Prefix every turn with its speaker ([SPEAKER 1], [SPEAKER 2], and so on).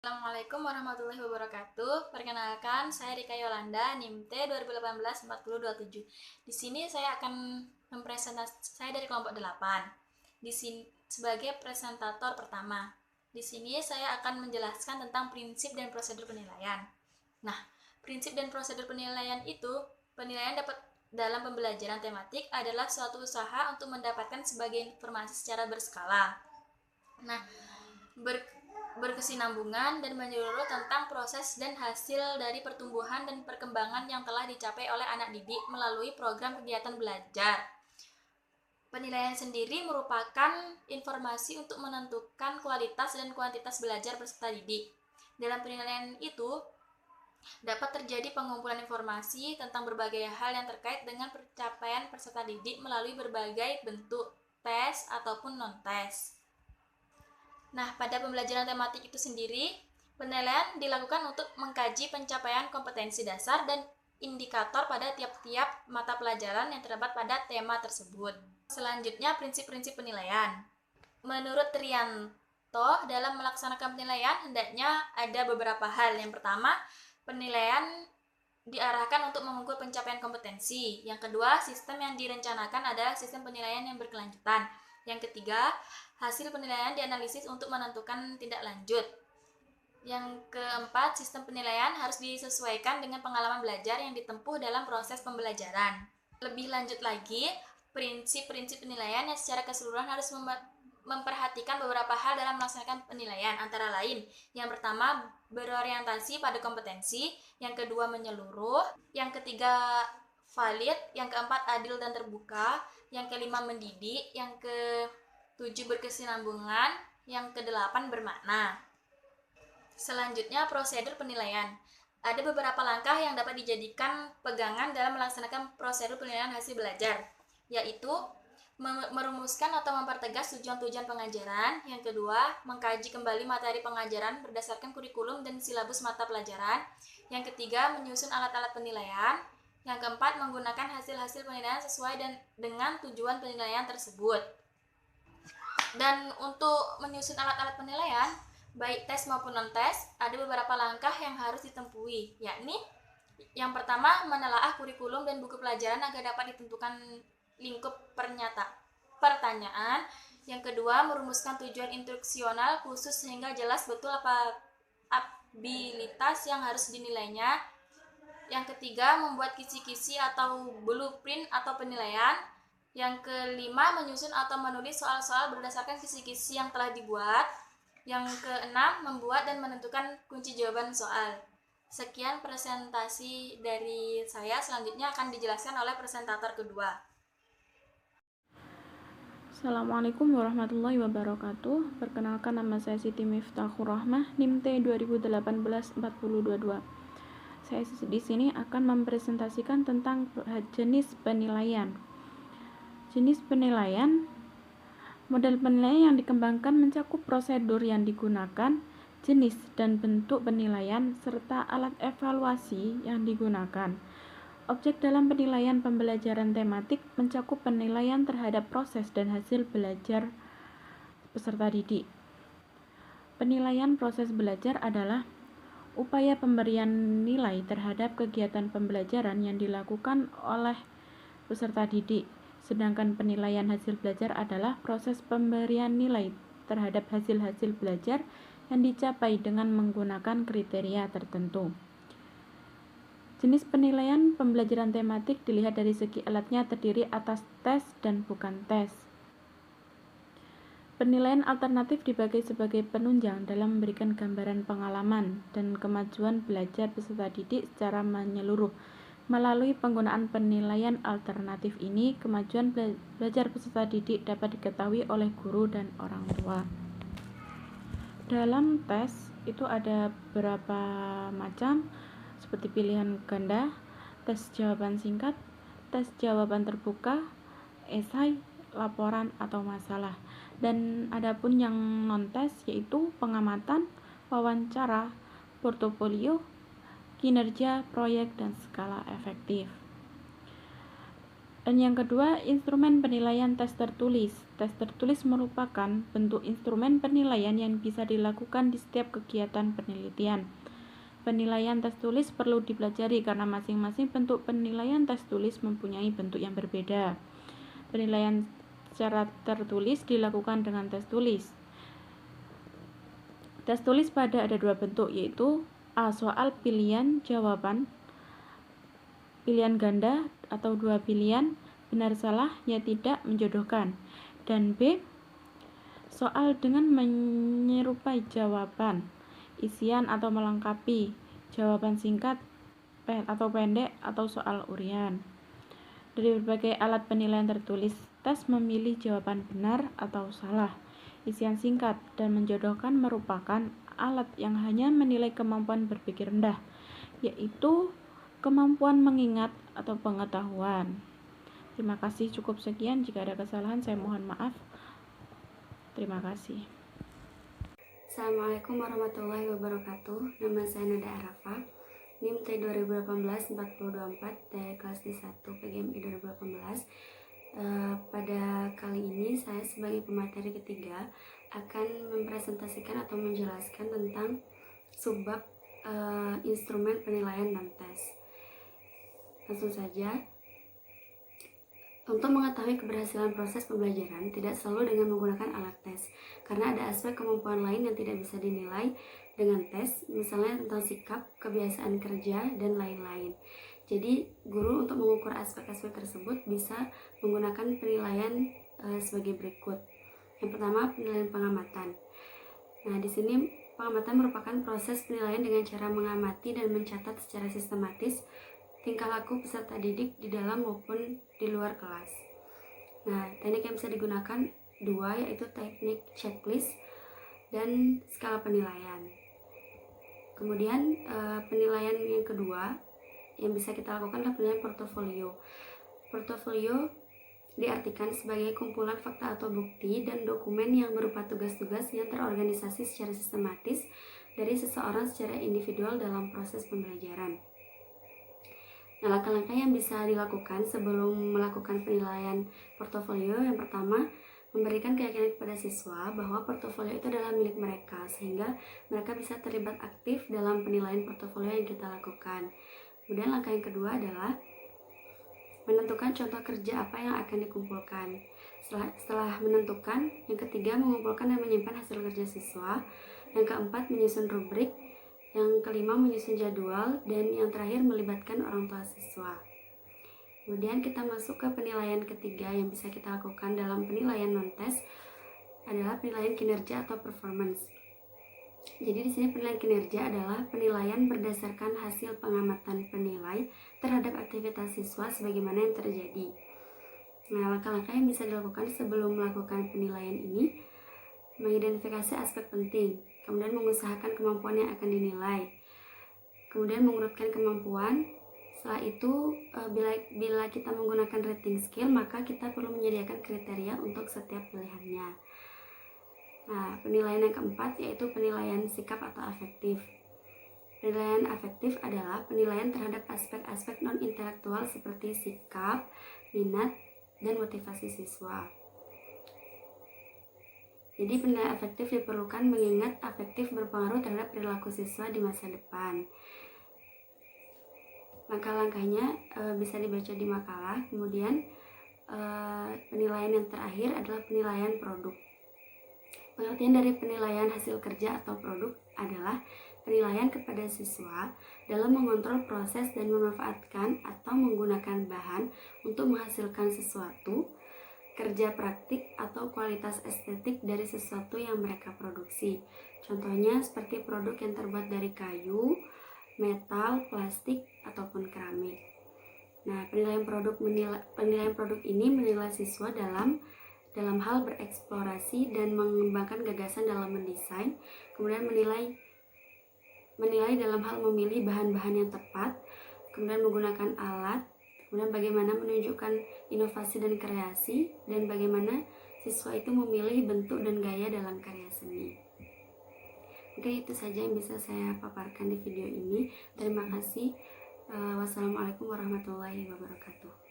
[SPEAKER 1] Assalamualaikum warahmatullahi wabarakatuh. Perkenalkan, saya Rika Yolanda, NIM T 2018-4027. Di sini saya akan saya dari kelompok 8. Di sini sebagai presentator pertama. Di sini saya akan menjelaskan tentang prinsip dan prosedur penilaian. Nah, prinsip dan prosedur penilaian itu, penilaian dapat dalam pembelajaran tematik adalah suatu usaha untuk mendapatkan sebagai informasi secara berskala. Nah, berkesinambungan dan menyeluruh tentang proses dan hasil dari pertumbuhan dan perkembangan yang telah dicapai oleh anak didik melalui program kegiatan belajar. Penilaian sendiri merupakan informasi untuk menentukan kualitas dan kuantitas belajar peserta didik. Dalam penilaian itu, dapat terjadi pengumpulan informasi tentang berbagai hal yang terkait dengan pencapaian peserta didik melalui berbagai bentuk tes ataupun non-tes. Nah, pada pembelajaran tematik itu sendiri, penilaian dilakukan untuk mengkaji pencapaian kompetensi dasar dan indikator pada tiap-tiap mata pelajaran yang terdapat pada tema tersebut. Selanjutnya, prinsip-prinsip penilaian. Menurut Trianto, dalam melaksanakan penilaian hendaknya ada beberapa hal. Yang pertama, penilaian diarahkan untuk mengukur pencapaian kompetensi. Yang kedua, sistem yang direncanakan adalah sistem penilaian yang berkelanjutan. Yang ketiga, hasil penilaian dianalisis untuk menentukan tindak lanjut. Yang keempat, sistem penilaian harus disesuaikan dengan pengalaman belajar yang ditempuh dalam proses pembelajaran. Lebih lanjut lagi, prinsip-prinsip penilaian yang secara keseluruhan harus memperhatikan beberapa hal dalam melaksanakan penilaian, antara lain, yang pertama, berorientasi pada kompetensi, yang kedua, menyeluruh, yang ketiga, valid, yang keempat, adil dan terbuka, yang kelima, mendidik, yang ketujuh, berkesinambungan, yang kedelapan, bermakna. Selanjutnya, prosedur penilaian. Ada beberapa langkah yang dapat dijadikan pegangan dalam melaksanakan prosedur penilaian hasil belajar, yaitu merumuskan atau mempertegas tujuan-tujuan pengajaran. Yang kedua, mengkaji kembali materi pengajaran berdasarkan kurikulum dan silabus mata pelajaran. Yang ketiga, menyusun alat-alat penilaian. Yang keempat, menggunakan hasil-hasil penilaian sesuai dengan tujuan penilaian tersebut. Dan untuk menyusun alat-alat penilaian, baik tes maupun non-tes, ada beberapa langkah yang harus ditempuhi, yakni yang pertama, menelaah kurikulum dan buku pelajaran agar dapat ditentukan lingkup pertanyaan. Yang kedua, merumuskan tujuan instruksional khusus sehingga jelas betul apa abilitas yang harus dinilainya. Yang ketiga, membuat kisi-kisi atau blueprint atau penilaian. Yang kelima, menyusun atau menulis soal-soal berdasarkan kisi-kisi yang telah dibuat. Yang keenam, membuat dan menentukan kunci jawaban soal. Sekian presentasi dari saya, selanjutnya akan dijelaskan oleh presentator kedua.
[SPEAKER 2] Assalamualaikum warahmatullahi wabarakatuh. Perkenalkan, nama saya Siti Miftahur Rahmah, NIM T 2018-4022. Saya di sini akan mempresentasikan tentang jenis penilaian. Jenis penilaian, model penilaian yang dikembangkan mencakup prosedur yang digunakan, jenis dan bentuk penilaian, serta alat evaluasi yang digunakan. Objek dalam penilaian pembelajaran tematik mencakup penilaian terhadap proses dan hasil belajar peserta didik. Penilaian proses belajar adalah upaya pemberian nilai terhadap kegiatan pembelajaran yang dilakukan oleh peserta didik, sedangkan penilaian hasil belajar adalah proses pemberian nilai terhadap hasil-hasil belajar yang dicapai dengan menggunakan kriteria tertentu. Jenis penilaian pembelajaran tematik dilihat dari segi alatnya terdiri atas tes dan bukan tes. Penilaian alternatif dibagi sebagai penunjang dalam memberikan gambaran pengalaman dan kemajuan belajar peserta didik secara menyeluruh. Melalui penggunaan penilaian alternatif ini, kemajuan belajar peserta didik dapat diketahui oleh guru dan orang tua. Dalam tes itu ada beberapa macam, seperti pilihan ganda, tes jawaban singkat, tes jawaban terbuka, esai, laporan atau masalah. Dan adapun yang non-tes yaitu pengamatan, wawancara, portofolio, kinerja, proyek, dan skala efektif. Dan yang kedua, instrumen penilaian tes tertulis. Tes tertulis merupakan bentuk instrumen penilaian yang bisa dilakukan di setiap kegiatan penelitian. Penilaian tes tulis perlu dipelajari karena masing-masing bentuk penilaian tes tulis mempunyai bentuk yang berbeda. Penilaian secara tertulis dilakukan dengan tes tulis. Tes tulis pada ada dua bentuk, yaitu A. Soal pilihan jawaban pilihan ganda atau dua pilihan, benar salah, ya tidak, menjodohkan. Dan B. Soal dengan menyerupai jawaban, isian atau melengkapi, jawaban singkat atau pendek, atau soal urian. Dari berbagai alat penilaian tertulis, tes memilih jawaban benar atau salah, isian singkat, dan menjodohkan merupakan alat yang hanya menilai kemampuan berpikir rendah, yaitu kemampuan mengingat atau pengetahuan. Terima kasih, cukup sekian. Jika ada kesalahan saya mohon maaf. Terima kasih.
[SPEAKER 3] Assalamualaikum warahmatullahi wabarakatuh. Nama saya Nada Arafa, NIM T 2018-4024 dari kelas D1 PGMI 2018. Pada kali ini saya sebagai pemateri ketiga akan mempresentasikan atau menjelaskan tentang subbab instrumen penilaian dan tes. Langsung saja. Untuk mengetahui keberhasilan proses pembelajaran tidak selalu dengan menggunakan alat tes, karena ada aspek kemampuan lain yang tidak bisa dinilai dengan tes, misalnya tentang sikap, kebiasaan kerja, dan lain-lain. Jadi, guru untuk mengukur aspek-aspek tersebut bisa menggunakan penilaian sebagai berikut. Yang pertama, penilaian pengamatan. Nah, di sini pengamatan merupakan proses penilaian dengan cara mengamati dan mencatat secara sistematis tingkah laku peserta didik di dalam maupun di luar kelas. Nah, teknik yang bisa digunakan dua, yaitu teknik checklist dan skala penilaian. Kemudian penilaian yang kedua yang bisa kita lakukan adalah penilaian portofolio. Portofolio diartikan sebagai kumpulan fakta atau bukti dan dokumen yang berupa tugas-tugas yang terorganisasi secara sistematis dari seseorang secara individual dalam proses pembelajaran. Nah, langkah-langkah yang bisa dilakukan sebelum melakukan penilaian portofolio, yang pertama, memberikan keyakinan kepada siswa bahwa portofolio itu adalah milik mereka, sehingga mereka bisa terlibat aktif dalam penilaian portofolio yang kita lakukan. Kemudian langkah yang kedua adalah menentukan contoh kerja apa yang akan dikumpulkan. Setelah menentukan, yang ketiga, mengumpulkan dan menyimpan hasil kerja siswa. Yang keempat, menyusun rubrik. Yang kelima, menyusun jadwal. Dan yang terakhir, melibatkan orang tua siswa. Kemudian kita masuk ke penilaian ketiga yang bisa kita lakukan dalam penilaian non-tes adalah penilaian kinerja atau performance. Jadi di sini penilaian kinerja adalah penilaian berdasarkan hasil pengamatan penilai terhadap aktivitas siswa sebagaimana yang terjadi. Nah, langkah-langkah yang bisa dilakukan sebelum melakukan penilaian ini: mengidentifikasi aspek penting, kemudian mengusahakan kemampuan yang akan dinilai, kemudian mengurutkan kemampuan. Setelah itu, bila kita menggunakan rating scale, maka kita perlu menyediakan kriteria untuk setiap pilihannya. Nah, penilaian yang keempat yaitu penilaian sikap atau afektif. Penilaian afektif adalah penilaian terhadap aspek-aspek non-intelektual seperti sikap, minat, dan motivasi siswa. Jadi penilaian afektif diperlukan mengingat afektif berpengaruh terhadap perilaku siswa di masa depan. Langkah-langkahnya bisa dibaca di makalah. Kemudian penilaian yang terakhir adalah penilaian produk. Pengertian dari penilaian hasil kerja atau produk adalah penilaian kepada siswa dalam mengontrol proses dan memanfaatkan atau menggunakan bahan untuk menghasilkan sesuatu, kerja praktik atau kualitas estetik dari sesuatu yang mereka produksi. Contohnya seperti produk yang terbuat dari kayu, metal, plastik, ataupun keramik. Nah, penilaian produk ini menilai siswa dalam hal bereksplorasi dan mengembangkan gagasan dalam mendesain, kemudian menilai dalam hal memilih bahan-bahan yang tepat, kemudian menggunakan alat, kemudian bagaimana menunjukkan inovasi dan kreasi, dan bagaimana siswa itu memilih bentuk dan gaya dalam karya seni. Oke, itu saja yang bisa saya paparkan di video ini. Terima kasih. Wassalamualaikum warahmatullahi wabarakatuh.